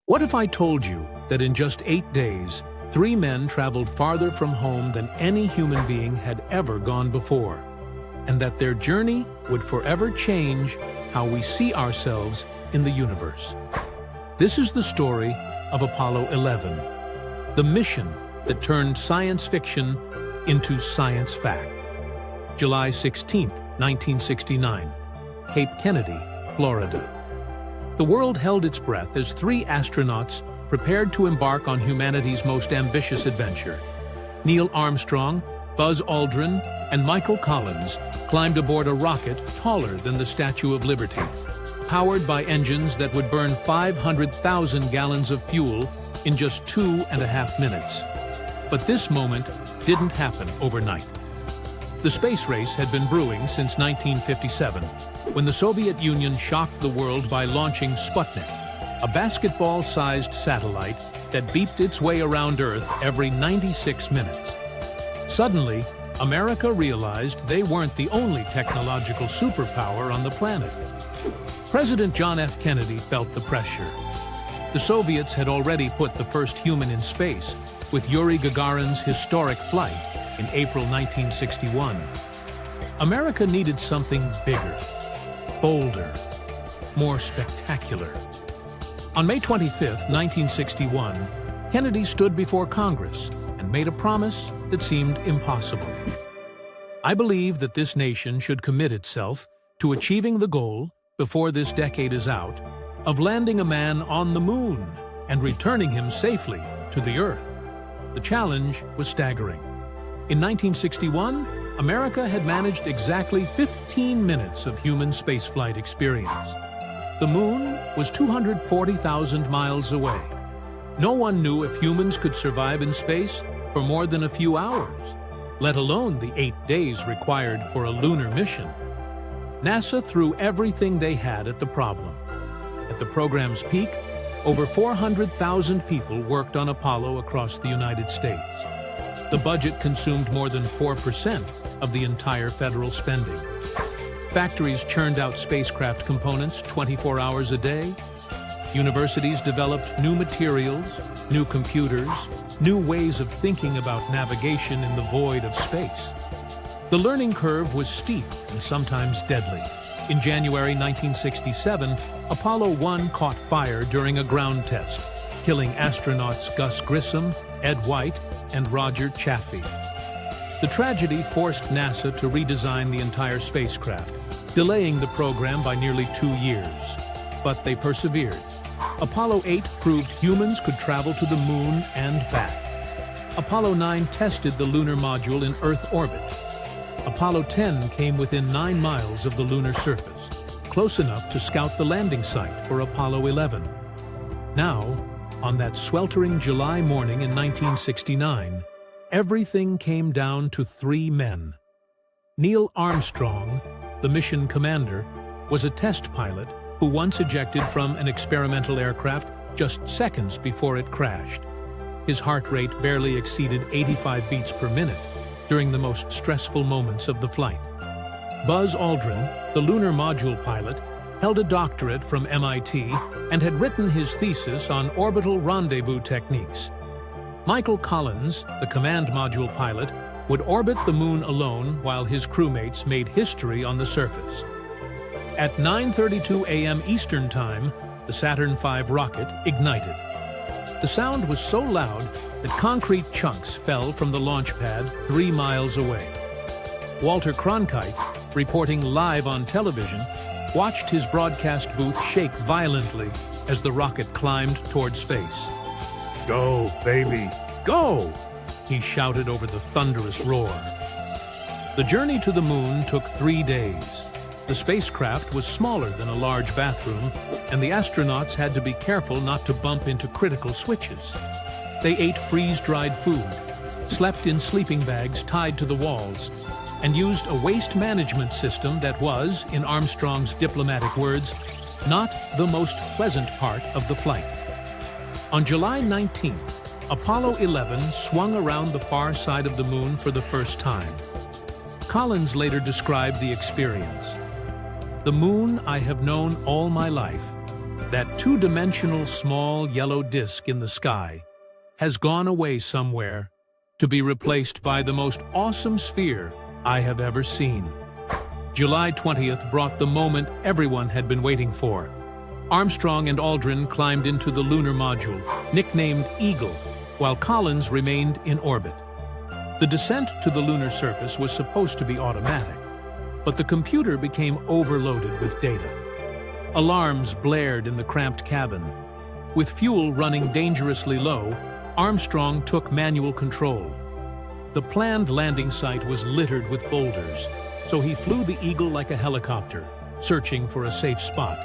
What if I told you that in just 8 days, 3 men traveled farther from home than any human being had ever gone before, and that their journey would forever change how we see ourselves in the universe? This is the story of Apollo 11, the mission that turned science fiction into science fact. July 16, 1969, Cape Kennedy, Florida. The world held its breath as 3 astronauts prepared to embark on humanity's most ambitious adventure. Neil Armstrong, Buzz Aldrin, and Michael Collins climbed aboard a rocket taller than the Statue of Liberty, powered by engines that would burn 500,000 gallons of fuel in just 2.5 minutes. But this moment didn't happen overnight. The space race had been brewing since 1957, when the Soviet Union shocked the world by launching Sputnik, a basketball-sized satellite that beeped its way around Earth every 96 minutes. Suddenly, America realized they weren't the only technological superpower on the planet. President John F. Kennedy felt the pressure. The Soviets had already put the first human in space with Yuri Gagarin's historic flight in April 1961. America needed something bigger, bolder, more spectacular. On May 25, 1961, Kennedy stood before Congress and made a promise that seemed impossible. I believe that this nation should commit itself to achieving the goal, before this decade is out, of landing a man on the moon and returning him safely to the Earth. The challenge was staggering. In 1961, America had managed exactly 15 minutes of human spaceflight experience. The moon was 240,000 miles away. No one knew if humans could survive in space for more than a few hours, let alone the 8 days required for a lunar mission. NASA threw everything they had at the problem. At the program's peak, over 400,000 people worked on Apollo across the United States. The budget consumed more than 4% of the entire federal spending. Factories churned out spacecraft components 24 hours a day. Universities developed new materials, new computers, new ways of thinking about navigation in the void of space. The learning curve was steep and sometimes deadly. In January 1967, Apollo 1 caught fire during a ground test, killing astronauts Gus Grissom, Ed White, and Roger Chaffee. The tragedy forced NASA to redesign the entire spacecraft, delaying the program by nearly 2 years. But they persevered. Apollo 8 proved humans could travel to the moon and back. Apollo 9 tested the lunar module in Earth orbit. Apollo 10 came within 9 miles of the lunar surface, close enough to scout the landing site for Apollo 11. Now, on that sweltering July morning in 1969, everything came down to 3 men. Neil Armstrong, the mission commander, was a test pilot who once ejected from an experimental aircraft just seconds before it crashed. His heart rate barely exceeded 85 beats per minute during the most stressful moments of the flight. Buzz Aldrin, the lunar module pilot, held a doctorate from MIT and had written his thesis on orbital rendezvous techniques. Michael Collins, the command module pilot, would orbit the moon alone while his crewmates made history on the surface. At 9:32 a.m. Eastern Time, the Saturn V rocket ignited. The sound was so loud that concrete chunks fell from the launch pad 3 miles away. Walter Cronkite, reporting live on television, watched his broadcast booth shake violently as the rocket climbed toward space. "Go, baby, go!" he shouted over the thunderous roar. The journey to the moon took 3 days. The spacecraft was smaller than a large bathroom, and the astronauts had to be careful not to bump into critical switches. They ate freeze-dried food, slept in sleeping bags tied to the walls, and used a waste management system that was, in Armstrong's diplomatic words, not the most pleasant part of the flight. On July 19th, Apollo 11 swung around the far side of the moon for the first time. Collins later described the experience. "The moon I have known all my life. that two-dimensional small yellow disk in the sky has gone away somewhere to be replaced by the most awesome sphere I have ever seen. July 20th brought the moment everyone had been waiting for. Armstrong and Aldrin climbed into the lunar module, nicknamed Eagle, while Collins remained in orbit. The descent to the lunar surface was supposed to be automatic, but the computer became overloaded with data. Alarms blared in the cramped cabin. With fuel running dangerously low, Armstrong took manual control. The planned landing site was littered with boulders, so he flew the Eagle like a helicopter, searching for a safe spot.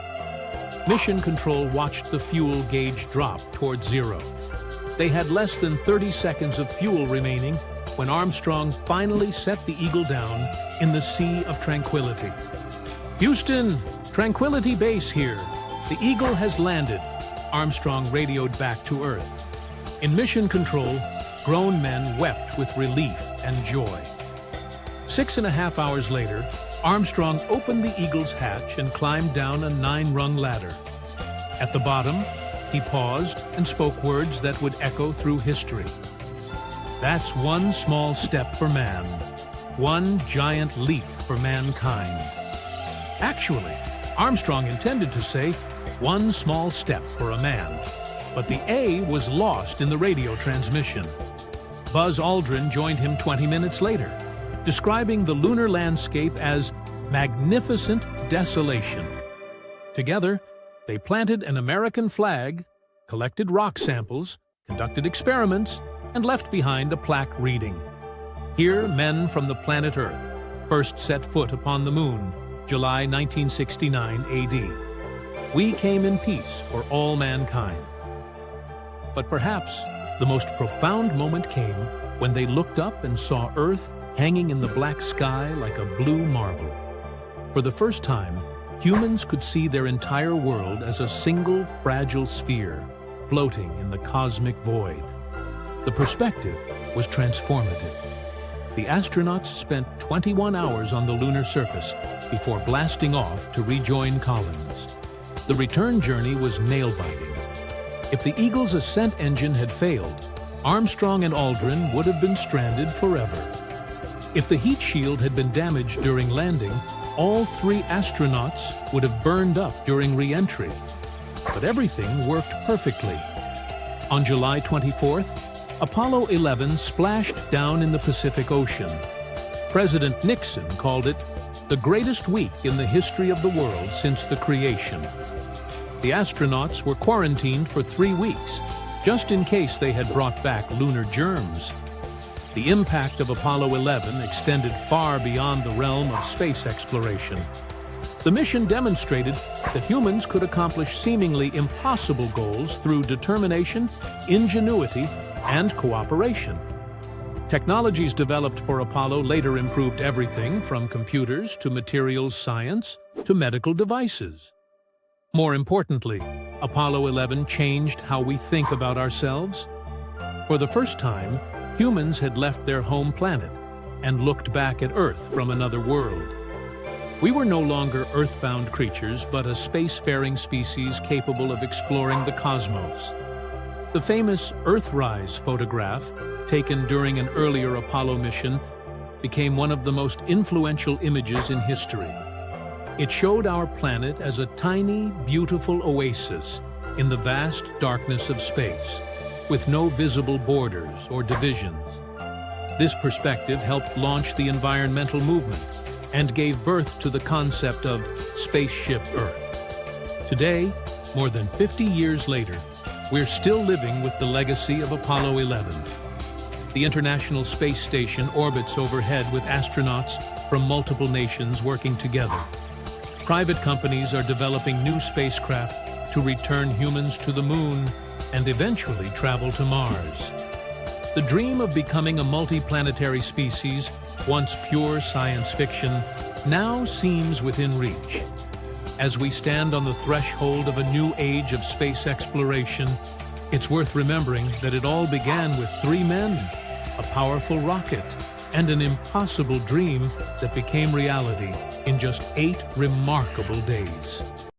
Mission Control watched the fuel gauge drop towards zero. They had less than 30 seconds of fuel remaining when Armstrong finally set the Eagle down in the Sea of Tranquility. "Houston, Tranquility Base here. The Eagle has landed," Armstrong radioed back to Earth. In Mission Control, grown men wept with relief and joy. 6.5 hours later, Armstrong opened the Eagle's hatch and climbed down a 9-rung ladder. At the bottom, he paused and spoke words that would echo through history. "That's one small step for man, one giant leap for mankind." Actually, Armstrong intended to say, "one small step for a man," but the A was lost in the radio transmission. Buzz Aldrin joined him 20 minutes later, describing the lunar landscape as magnificent desolation. Together, they planted an American flag, collected rock samples, conducted experiments, and left behind a plaque reading, "Here men from the planet Earth first set foot upon the moon, July 1969 AD. We came in peace for all mankind." But perhaps the most profound moment came when they looked up and saw Earth hanging in the black sky like a blue marble. For the first time, humans could see their entire world as a single fragile sphere, floating in the cosmic void. The perspective was transformative. The astronauts spent 21 hours on the lunar surface before blasting off to rejoin Collins. The return journey was nail-biting. If the Eagle's ascent engine had failed, Armstrong and Aldrin would have been stranded forever. If the heat shield had been damaged during landing, all 3 astronauts would have burned up during re-entry. But everything worked perfectly. On July 24th, Apollo 11 splashed down in the Pacific Ocean. President Nixon called it the greatest week in the history of the world since the creation. The astronauts were quarantined for 3 weeks, just in case they had brought back lunar germs. The impact of Apollo 11 extended far beyond the realm of space exploration. The mission demonstrated that humans could accomplish seemingly impossible goals through determination, ingenuity, and cooperation. Technologies developed for Apollo later improved everything from computers to materials science to medical devices. More importantly, Apollo 11 changed how we think about ourselves. For the first time, humans had left their home planet and looked back at Earth from another world. We were no longer earthbound creatures, but a spacefaring species capable of exploring the cosmos. The famous Earthrise photograph, taken during an earlier Apollo mission, became one of the most influential images in history. It showed our planet as a tiny, beautiful oasis in the vast darkness of space, with no visible borders or divisions. This perspective helped launch the environmental movement and gave birth to the concept of Spaceship Earth. Today, more than 50 years later, we're still living with the legacy of Apollo 11. The International Space Station orbits overhead with astronauts from multiple nations working together. Private companies are developing new spacecraft to return humans to the moon and eventually travel to Mars. The dream of becoming a multiplanetary species, once pure science fiction, now seems within reach. As we stand on the threshold of a new age of space exploration, it's worth remembering that it all began with 3 men, a powerful rocket, and an impossible dream that became reality in just 8 remarkable days.